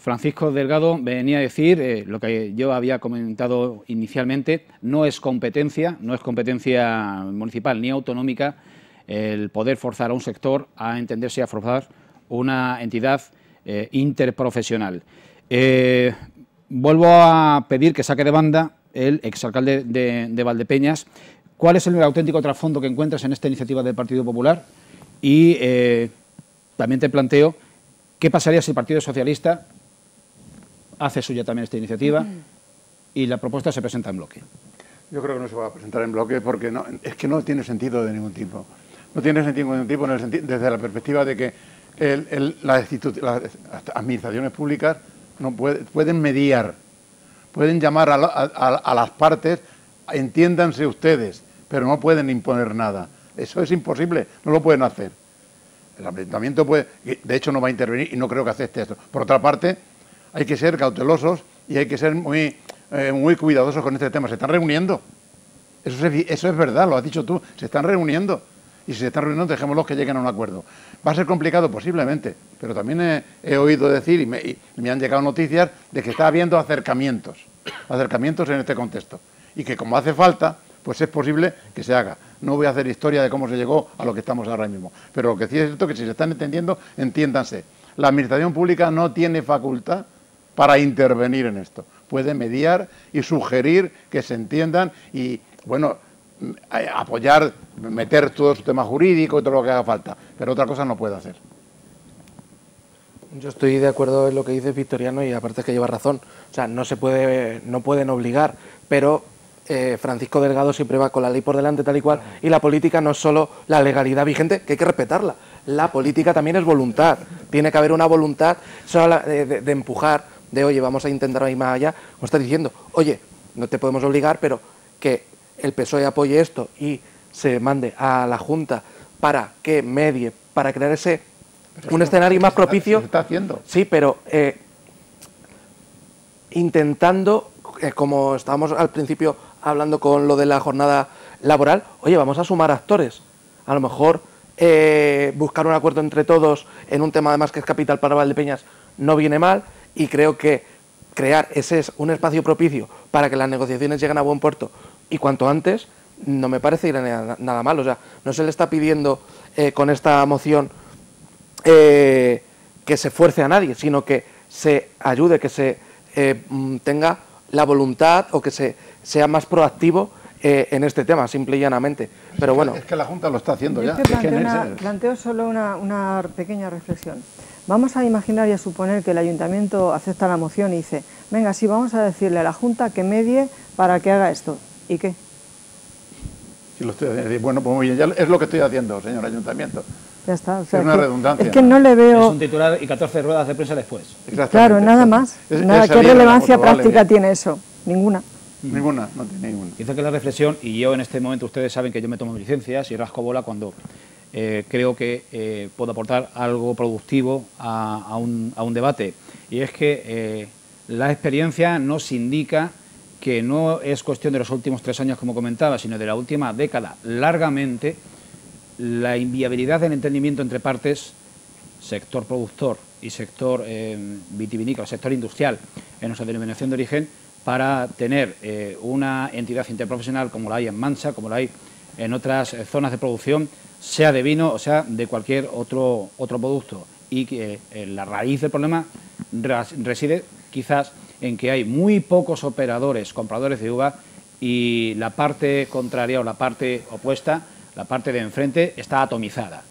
S2: Francisco Delgado venía a decir lo que yo había comentado inicialmente: no es competencia municipal ni autonómica el poder forzar a un sector a entenderse y a forzar una entidad interprofesional. Vuelvo a pedir que saque de banda el exalcalde de Valdepeñas. ¿Cuál es el auténtico trasfondo que encuentras en esta iniciativa del Partido Popular? Y también te planteo qué pasaría si el Partido Socialista hace suya también esta iniciativa y la propuesta se presenta en bloque.
S12: Yo creo que no se va a presentar en bloque porque es que no tiene sentido de ningún tipo. No tiene sentido de ningún tipo desde la perspectiva de que las administraciones públicas no pueden mediar, pueden llamar a las partes, entiéndanse ustedes, pero no pueden imponer nada. Eso es imposible, no lo pueden hacer. El Ayuntamiento de hecho no va a intervenir y no creo que acepte esto. Por otra parte, hay que ser cautelosos y hay que ser muy cuidadosos con este tema. Se están reuniendo. Eso es verdad, lo has dicho tú, se están reuniendo. Y si se están reuniendo, dejémoslos que lleguen a un acuerdo. Va a ser complicado posiblemente, pero también he oído decir y me han llegado noticias de que está habiendo acercamientos en este contexto. Y que como hace falta, pues es posible que se haga. No voy a hacer historia de cómo se llegó a lo que estamos ahora mismo. Pero lo que sí es cierto es que si se están entendiendo, entiéndanse. La administración pública no tiene facultad para intervenir en esto. Puede mediar y sugerir que se entiendan y, bueno, apoyar, meter todo su tema jurídico y todo lo que haga falta, pero otra cosa no puede hacer.
S10: Yo estoy de acuerdo en lo que dice Victoriano y aparte es que lleva razón. O sea, no pueden obligar, pero Francisco Delgado siempre va con la ley por delante tal y cual, y la política no es solo la legalidad vigente, que hay que respetarla. la política también es voluntad. Tiene que haber una voluntad de empujar, de oye, vamos a intentar ir más allá. Como estás diciendo, oye, no te podemos obligar, pero que el PSOE apoye esto y se mande a la Junta para que medie, para crear un escenario más propicio.
S12: Se está haciendo.
S10: Sí, pero intentando, como estábamos al principio hablando con lo de la jornada laboral, oye, vamos a sumar actores. A lo mejor buscar un acuerdo entre todos en un tema además que es capital para Valdepeñas no viene mal, y creo que crear un espacio propicio para que las negociaciones lleguen a buen puerto y cuanto antes no me parece nada mal. O sea, no se le está pidiendo con esta moción que se fuerce a nadie, sino que se ayude, que se tenga la voluntad o que sea más proactivo en este tema, simple y llanamente. Pero bueno.
S12: Es que la Junta lo está haciendo ya.
S11: Planteo solo una pequeña reflexión. Vamos a imaginar y a suponer que el Ayuntamiento acepta la moción y dice, venga, sí, vamos a decirle a la Junta que medie para que haga esto. ¿Y qué?
S12: Sí, lo estoy haciendo. Bueno, pues muy bien, ya es lo que estoy haciendo, señor Ayuntamiento.
S11: Ya está. O sea,
S12: es una redundancia.
S11: Es que no le veo...
S2: Es un titular y 14 ruedas de prensa después.
S11: Claro, nada más. ¿Qué relevancia práctica tiene eso? Ninguna.
S12: Ninguna, no tiene ninguna.
S2: Dice que la reflexión, y yo en este momento, ustedes saben que yo me tomo licencias y rasco bola cuando creo que puedo aportar algo productivo a un debate. Y es que la experiencia nos indica que no es cuestión de los últimos 3 años, como comentaba, sino de la última década. Largamente, la inviabilidad del entendimiento entre partes, sector productor y sector vitivinícola, sector industrial, en nuestra denominación de origen, para tener una entidad interprofesional como la hay en Mancha, como la hay en otras zonas de producción, sea de vino o sea de cualquier otro producto. Y que la raíz del problema reside quizás en que hay muy pocos operadores, compradores de uva, y la parte contraria o la parte opuesta, la parte de enfrente, está atomizada.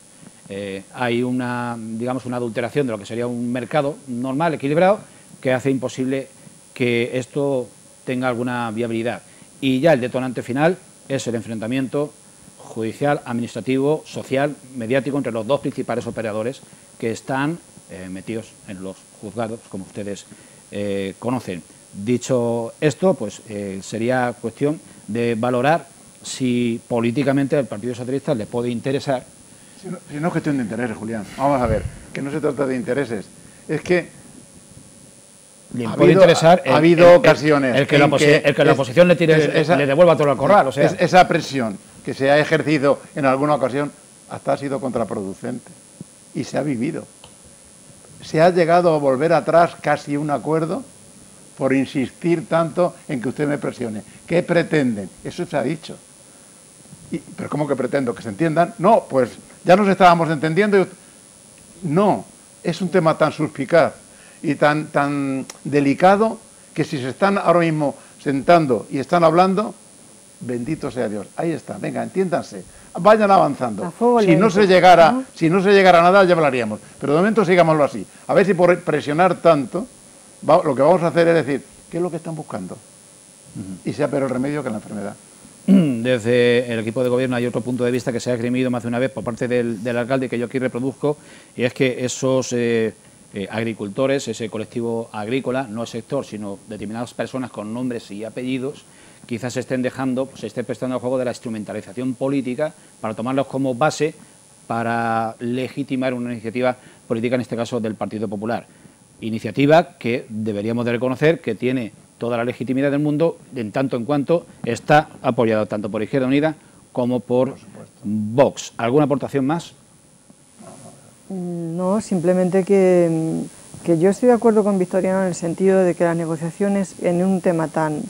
S2: Hay una adulteración de lo que sería un mercado normal, equilibrado, que hace imposible que esto tenga alguna viabilidad. Y ya el detonante final es el enfrentamiento judicial, administrativo, social, mediático entre los dos principales operadores que están metidos en los juzgados, como ustedes conocen. Dicho esto, pues sería cuestión de valorar si políticamente al Partido Socialista le puede interesar.
S12: Si no es cuestión de intereses, Julián. Vamos a ver, que no se trata de intereses. Es que ha habido ocasiones
S2: el que la oposición le devuelva todo al corral. O sea,
S12: esa presión que se ha ejercido en alguna ocasión hasta ha sido contraproducente y se ha vivido. Se ha llegado a volver atrás casi un acuerdo por insistir tanto en que usted me presione. ¿Qué pretenden? Eso se ha dicho. ¿Pero cómo que pretendo? ¿Que se entiendan? No, pues ya nos estábamos entendiendo. No, es un tema tan suspicaz y tan delicado que si se están ahora mismo sentando y están hablando, bendito sea Dios. Ahí está, venga, entiéndanse, vayan avanzando. Si no se llegara a nada, ya hablaríamos. Pero de momento sigámoslo así. A ver si por presionar tanto, lo que vamos a hacer es decir, ¿qué es lo que están buscando? Y sea peor el remedio que la enfermedad.
S2: Desde el equipo de gobierno hay otro punto de vista que se ha esgrimido más de una vez por parte del alcalde, que yo aquí reproduzco, y es que esos agricultores, ese colectivo agrícola, no el sector, sino determinadas personas con nombres y apellidos, quizás se estén prestando al juego de la instrumentalización política para tomarlos como base para legitimar una iniciativa política, en este caso del Partido Popular. Iniciativa que deberíamos de reconocer que tiene toda la legitimidad del mundo, en tanto en cuanto está apoyado tanto por Izquierda Unida como por Vox. ¿Alguna aportación más?
S11: No, simplemente que yo estoy de acuerdo con Victoriano en el sentido de que las negociaciones en un tema tan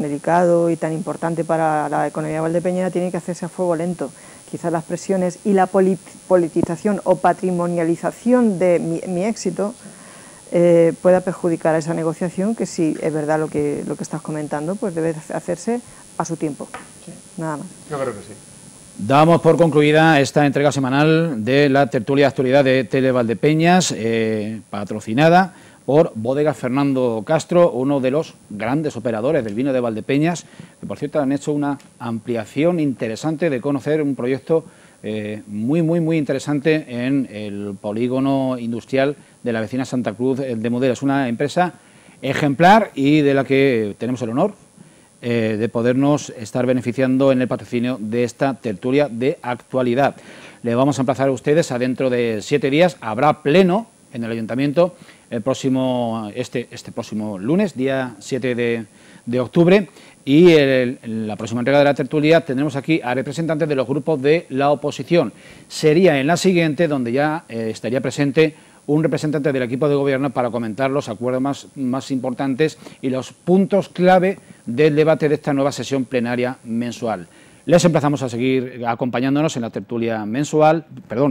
S11: delicado y tan importante para la economía valdepeñera tienen que hacerse a fuego lento. Quizás las presiones y la politización o patrimonialización de mi éxito pueda perjudicar a esa negociación, que si es verdad lo que estás comentando, pues debe hacerse a su tiempo. Sí. Nada más.
S12: Yo creo que sí.
S2: Damos por concluida esta entrega semanal de la tertulia de actualidad de Tele Valdepeñas, patrocinada por Bodegas Fernando Castro, uno de los grandes operadores del vino de Valdepeñas, que por cierto han hecho una ampliación interesante de conocer un proyecto muy interesante en el polígono industrial de la vecina Santa Cruz de Mudela. Es una empresa ejemplar y de la que tenemos el honor de podernos estar beneficiando en el patrocinio de esta tertulia de actualidad. Le vamos a emplazar a ustedes a dentro de 7 días. Habrá pleno en el Ayuntamiento el próximo, este próximo lunes, día 7 de octubre, y en la próxima entrega de la tertulia tendremos aquí a representantes de los grupos de la oposición. Sería en la siguiente donde ya estaría presente un representante del equipo de gobierno para comentar los acuerdos más importantes y los puntos clave del debate de esta nueva sesión plenaria mensual. Les emplazamos a seguir acompañándonos en la tertulia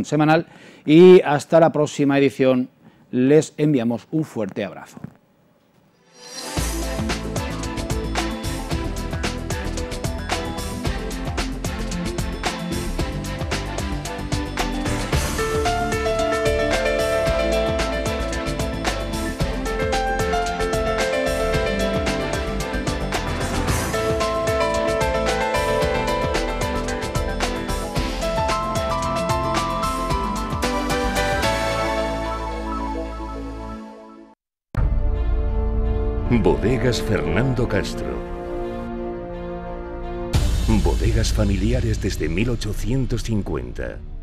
S2: semanal, y hasta la próxima edición les enviamos un fuerte abrazo.
S1: Bodegas Fernando Castro. Bodegas familiares desde 1850.